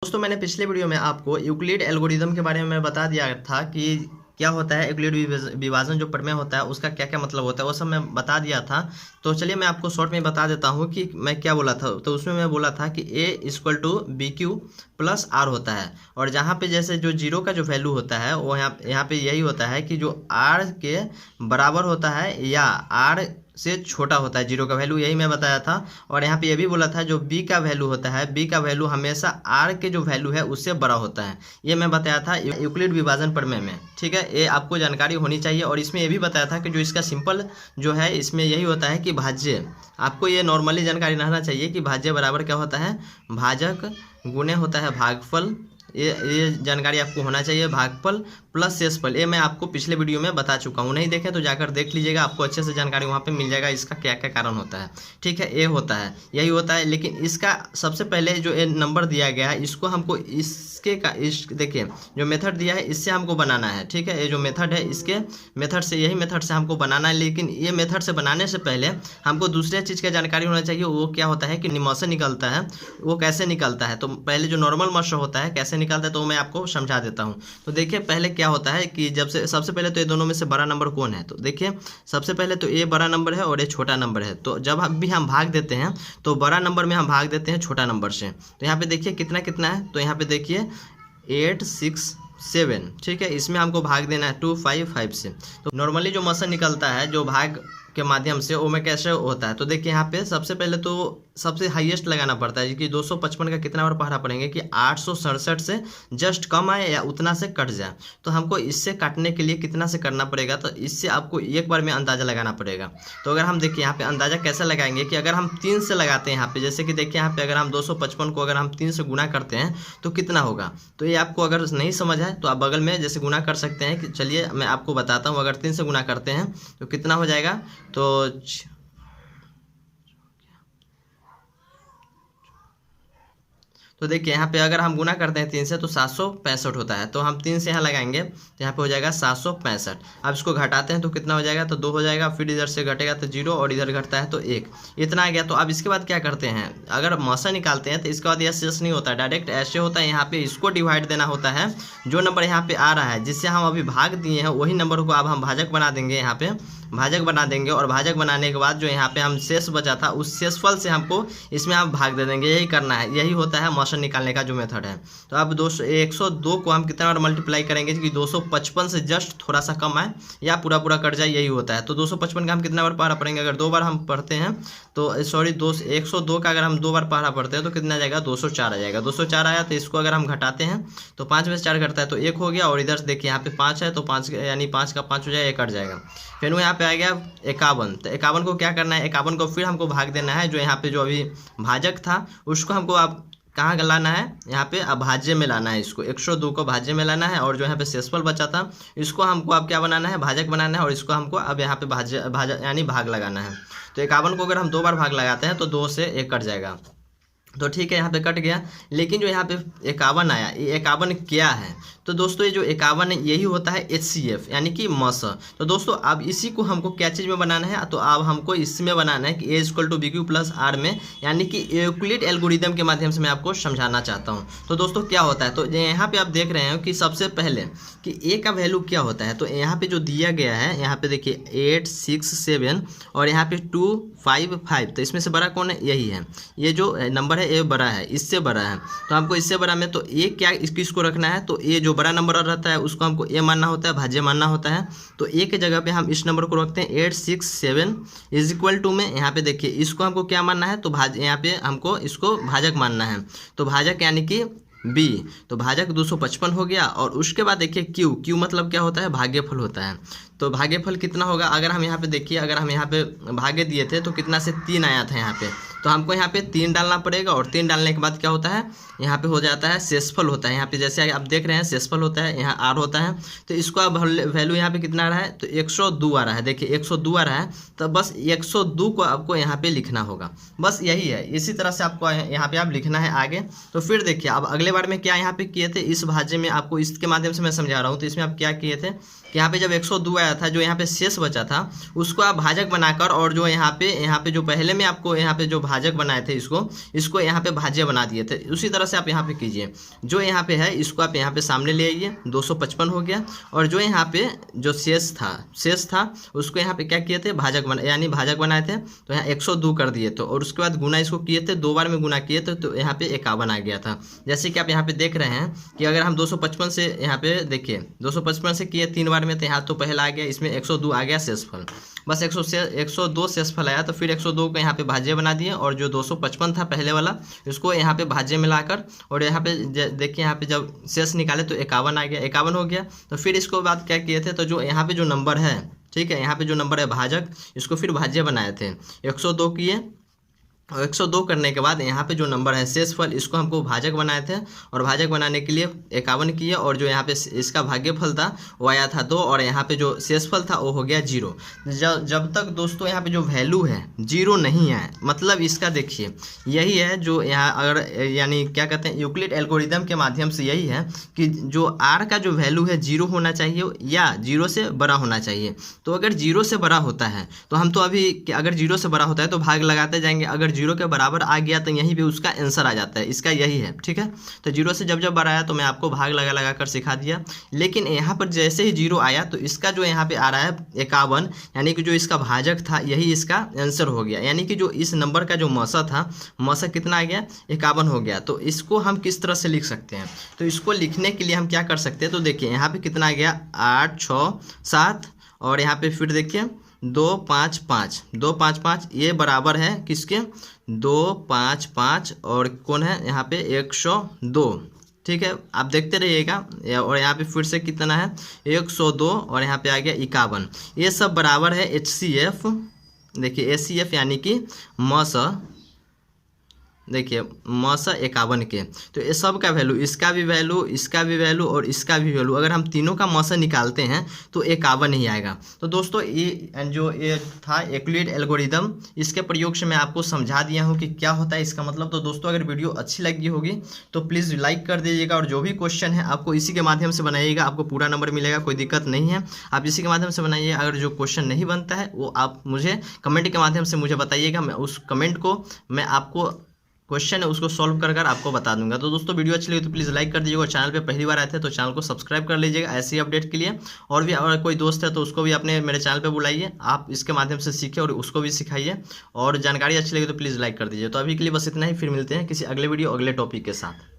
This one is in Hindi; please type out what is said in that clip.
दोस्तों मैंने पिछले वीडियो में आपको यूक्लिड एल्गोरिदम के बारे में बता दिया था कि क्या होता है यूक्लिड विभाजन जो प्रमेय होता है उसका क्या क्या मतलब होता है वो सब मैं बता दिया था। तो चलिए मैं आपको शॉर्ट में बता देता हूँ कि मैं क्या बोला था। तो उसमें मैं बोला था कि a equal to B Q plus R होता है, और जहाँ पे जैसे जो जीरो का जो वैल्यू होता है वो यहाँ पे यही होता है कि जो आर के बराबर होता है या आर से छोटा होता है जीरो का वैल्यू, यही मैं बताया था। और यहाँ पे ये भी बोला था जो बी का वैल्यू होता है, बी का वैल्यू हमेशा आर के जो वैल्यू है उससे बड़ा होता है, ये मैं बताया था यूक्लिड विभाजन प्रमेय में। ठीक है, ये आपको जानकारी होनी चाहिए। और इसमें ये भी बताया था कि जो इसका सिंपल जो है इसमें यही होता है कि भाज्य, आपको ये नॉर्मली जानकारी रहना चाहिए कि भाज्य बराबर क्या होता है, भाजक गुणे होता है भागफल। ये जानकारी आपको होना चाहिए, भागफल प्लस शेषफल। ये मैं आपको पिछले वीडियो में बता चुका हूँ, नहीं देखें तो जाकर देख लीजिएगा, आपको अच्छे से जानकारी वहाँ पे मिल जाएगा इसका क्या क्या कारण होता है। ठीक है, ये होता है, यही होता है। लेकिन इसका सबसे पहले जो ये नंबर दिया गया है इसको हमको देखिए जो मेथड दिया है इससे हमको बनाना है। ठीक है, ये जो मेथड है इसके मेथड से, यही मेथड से हमको बनाना है। लेकिन ये मेथड से बनाने से पहले हमको दूसरे चीज़ का जानकारी होना चाहिए, वो क्या होता है कि मॉस निकलता है, वो कैसे निकलता है। तो पहले जो नॉर्मल मॉस होता है कैसे निकलता है तो मैं आपको समझा देता हूँ। तो देखिए पहले क्या होता है कि सबसे पहले तो ये दोनों में से बड़ा नंबर कौन है, तो देखिए सबसे पहले तो ये बड़ा नंबर है और ये छोटा नंबर है। तो जब भी हम भाग देते हैं तो बड़ा नंबर में हम भाग देते हैं छोटा नंबर से। तो यहाँ पे देखिए कितना कितना है, तो यहाँ पे देखिए 8 6 7। ठीक है, इसमें हमको भाग देना है 2 5 5 से। तो नॉर्मली जो मॉस निकलता है जो भाग के माध्यम से वो में कैसे होता है, तो देखिए यहाँ पे सबसे पहले तो सबसे हाईएस्ट लगाना पड़ता है कि 255 का कितना बार पहाड़ा पड़ेंगे कि 867 से जस्ट कम आए या उतना से कट जाए। तो हमको इससे काटने के लिए कितना से करना पड़ेगा, तो इससे आपको एक बार में अंदाज़ा लगाना पड़ेगा। तो अगर हम देखिए यहाँ पे अंदाज़ा कैसे लगाएंगे कि अगर हम 3 से लगाते हैं यहाँ पे, जैसे कि देखिए यहाँ पे अगर हम 255 को अगर हम 3 से गुना करते हैं तो कितना होगा। तो ये आपको अगर नहीं समझ है तो आप बगल में जैसे गुना कर सकते हैं कि चलिए मैं आपको बताता हूँ। अगर 3 से गुना करते हैं तो कितना हो जाएगा, तो देखिए यहाँ पे अगर हम गुना करते हैं 3 से तो 765 होता है। तो हम 3 से यहाँ लगाएंगे तो यहाँ पे हो जाएगा 765। अब इसको घटाते हैं तो कितना हो जाएगा, तो 2 हो जाएगा, फिर इधर से घटेगा तो 0 और इधर घटता है तो 1, इतना आ गया। तो अब इसके बाद क्या करते हैं, अगर मॉसा निकालते हैं तो इसके बाद यह शेष नहीं होता, डायरेक्ट ऐसे होता है, यहाँ पे इसको डिवाइड देना होता है। जो नंबर यहाँ पे आ रहा है जिससे हम अभी भाग दिए हैं वही नंबर को अब हम भाजक बना देंगे, यहाँ पे भाजक बना देंगे। और भाजक बनाने के बाद जो यहाँ पे हम शेष बचा था उस शेषफल से हमको इसमें आप भाग दे देंगे, यही करना है। यही होता है मॉशन निकालने का जो मेथड है। तो अब 102 को हम कितना बार मल्टीप्लाई करेंगे कि 255 से जस्ट थोड़ा सा कम आए या पूरा पूरा कट जाए, यही होता है। तो 255 का हम कितना बार पहाड़ा पढ़ेंगे, अगर 2 बार हम पढ़ते हैं तो सॉरी 102 का अगर हम 2 बार पहाड़ा पढ़ते हैं तो कितना आ जाएगा, 204 आ जाएगा। 204 आया तो इसको अगर हम घटाते हैं तो 5 में से 4 घटता है तो 1 हो गया। और इधर से देखिए यहाँ पे 5 है तो 5 यानी 5 का 5 हो जाएगा, 1 कट जाएगा। फिर यहाँ पे आ गया 51। तो 51 को क्या करना है, 51 को फिर हमको भाग देना है। जो यहाँ पे जो अभी भाजक था उसको हमको आप कहाँ लाना है, यहाँ पे अभाज्य में लाना है। इसको 102 को भाज्य में लाना है, और जो यहाँ पे शेषफल बचा था इसको हमको अब क्या बनाना है, भाजक बनाना है। और इसको हमको अब यहाँ पे भाज्य यानी भाग लगाना है। तो 51 को अगर हम 2 बार भाग लगाते हैं तो 2 से 1 कट जाएगा। तो ठीक है, यहाँ पे कट गया। लेकिन जो यहाँ पे 51 आया, ये 51 क्या है, तो दोस्तों ये जो 51 है यही होता है HCF यानी कि मॉस। तो दोस्तों अब इसी को हमको क्या चीज़ में बनाना है, तो अब हमको इसमें बनाना है कि A equal to B Q plus R में, यानी कि यूक्लिड एल्गोरिदम के माध्यम से मैं आपको समझाना चाहता हूँ। तो दोस्तों क्या होता है, तो यहाँ पे आप देख रहे हैं कि सबसे पहले कि A का वैल्यू क्या होता है। तो यहाँ पे जो दिया गया है, यहाँ पे देखिए 8 6 7 और यहाँ पे 2 5 5। तो इसमें से बड़ा कौन है, यही है, ये जो नंबर है ये बड़ा है, इससे बड़ा है। तो हमको इससे बड़ा में तो ए क्या किसको रखना है, तो ए जो बड़ा नंबर रहता है उसको हमको ए मानना होता है, भाज्य मानना होता है। तो ए के जगह पे हम इस नंबर को रखते हैं 8 6 7 इज इक्वल टू में, यहाँ पे देखिए इसको हमको क्या मानना है, तो यहाँ पे हमको इसको भाजक मानना है। तो भाजक यानी कि बी, तो भाजक 255 हो गया। और उसके बाद देखिए क्यू मतलब क्या होता है, भाग्यफल होता है। तो भाग्यफल कितना होगा, अगर हम यहाँ पे देखिए, अगर हम यहाँ पे भागे दिए थे तो कितना से 3 आया था यहाँ पे, तो हमको यहाँ पे 3 डालना पड़ेगा। और 3 डालने के बाद क्या होता है, यहाँ पे हो जाता है शेषफल होता है। यहाँ पे जैसे आप देख रहे हैं शेषफल होता है, यहाँ आर होता है। तो इसको अब वैल्यू यहाँ पे कितना आ रहा है, तो 102 आ रहा है। देखिए 102 आ रहा है, तो बस 102 को आपको यहाँ पे लिखना होगा, बस यही है। इसी तरह से आपको यहाँ पे आप लिखना है आगे। तो फिर देखिए अब अगले बार में क्या यहाँ पे किए थे, इस भाज्य में आपको इसके माध्यम से मैं समझा रहा हूँ। तो इसमें आप क्या किए थे कि यहाँ पे जब 102 आया था, जो यहाँ पे शेष बचा था उसको आप भाजक बनाकर, और जो यहाँ पे जो पहले में आपको यहाँ पे जो भाजक बनाए थे इसको यहाँ पे भाज्य बना दिए थे। उसी तरह से आप यहाँ पे कीजिए, जो यहाँ पे है इसको आप यहाँ पे सामने ले आइए, 255 हो गया। और जो यहाँ पे जो शेष था उसको यहाँ पे क्या किए थे, यानी भाजक बनाए थे, तो यहाँ 102 कर दिए। तो और उसके बाद गुना इसको किए थे, 2 बार में गुना किए थे, तो यहाँ पे 51 आ गया था। जैसे कि आप यहाँ पे देख रहे हैं कि अगर हम 255 से यहाँ पे देखिए 255 से किए 3 बार में, तो यहाँ तो पहला आ गया, इसमें 102 आ गया शेषफल, बस 102 शेषफल आया। तो फिर 102 को यहाँ पे भाज्य बना दिए, और जो 255 था पहले वाला इसको यहाँ पे भाज्य मिलाकर, और यहाँ पे देखिए यहाँ पे जब शेष निकाले तो 51 आ गया, 51 हो गया। तो फिर इसको बाद क्या किए थे, तो जो यहाँ पे जो नंबर है, ठीक है, यहाँ पे जो नंबर है भाजक, इसको फिर भाज्य बनाए थे, 102 किए, और 102 करने के बाद यहाँ पे जो नंबर है शेषफल, इसको हमको भाजक बनाए थे, और भाजक बनाने के लिए 51 किए, और जो यहाँ पे इसका भाग्यफल था वो आया था 2, और यहाँ पे जो शेषफल था वो हो गया 0। जब तक दोस्तों यहाँ पे जो वैल्यू है 0 नहीं आए, मतलब इसका देखिए यही है जो यहाँ अगर यानी क्या कहते हैं यूक्लिड एल्गोरिदम के माध्यम से यही है कि जो r का जो वैल्यू है 0 होना चाहिए या 0 से बड़ा होना चाहिए। तो अगर 0 से बड़ा होता है तो हम तो अभी अगर 0 से बड़ा होता है तो भाग लगाते जाएंगे, अगर 0 के बराबर आ गया तो यहीं पे उसका आंसर आ जाता है, इसका यही है, ठीक है। तो 0 से जब बड़ा आया तो मैं आपको भाग लगा कर सिखा दिया, लेकिन यहाँ पर जैसे ही 0 आया तो इसका जो यहाँ पे आ रहा है 51, यानी कि जो इसका भाजक था यही इसका आंसर हो गया, यानी कि जो इस नंबर का जो मौसा था, मौसा कितना आ गया, 51 हो गया। तो इसको हम किस तरह से लिख सकते हैं, तो इसको लिखने के लिए हम क्या कर सकते हैं, तो देखिए यहाँ पे कितना आ गया, 8 6 7, और यहाँ पे फिर देखिए 2 5 5, 2 5 5, ये बराबर है किसके, 2 5 5, और कौन है यहाँ पे 102, ठीक है। आप देखते रहिएगा, और यहाँ पे फिर से कितना है 102, और यहाँ पे आ गया 51। ये सब बराबर है HCF, देखिए HCF यानी कि मौसा, देखिए मौसा 51 के। तो ये सब का वैल्यू, इसका भी वैल्यू, इसका भी वैल्यू, और इसका भी वैल्यू, अगर हम तीनों का मौसा निकालते हैं तो 51 ही आएगा। तो दोस्तों ये था यूक्लिड एल्गोरिदम, इसके प्रयोग से मैं आपको समझा दिया हूँ कि क्या होता है इसका मतलब। तो दोस्तों अगर वीडियो अच्छी लगी होगी तो प्लीज़ लाइक कर दीजिएगा, और जो भी क्वेश्चन है आपको इसी के माध्यम से बनाइएगा, आपको पूरा नंबर मिलेगा, कोई दिक्कत नहीं है, आप इसी के माध्यम से बनाइए। अगर जो क्वेश्चन नहीं बनता है वो आप मुझे कमेंट के माध्यम से मुझे बताइएगा, मैं उस कमेंट को मैं आपको क्वेश्चन है उसको सॉल्व कर आपको बता दूंगा। तो दोस्तों वीडियो अच्छी लगी तो प्लीज़ लाइक कर दीजिएगा, और चैनल पे पहली बार आए थे तो चैनल को सब्सक्राइब कर लीजिएगा ऐसी अपडेट के लिए। और भी अगर कोई दोस्त है तो उसको भी अपने मेरे चैनल पे बुलाइए, आप इसके माध्यम से सीखिए और उसको भी सिखाइए, और जानकारी अच्छी लगी तो प्लीज़ लाइक कर दीजिए। तो अभी के लिए बस इतना ही, फिर मिलते हैं किसी अगले वीडियो अगले टॉपिक के साथ।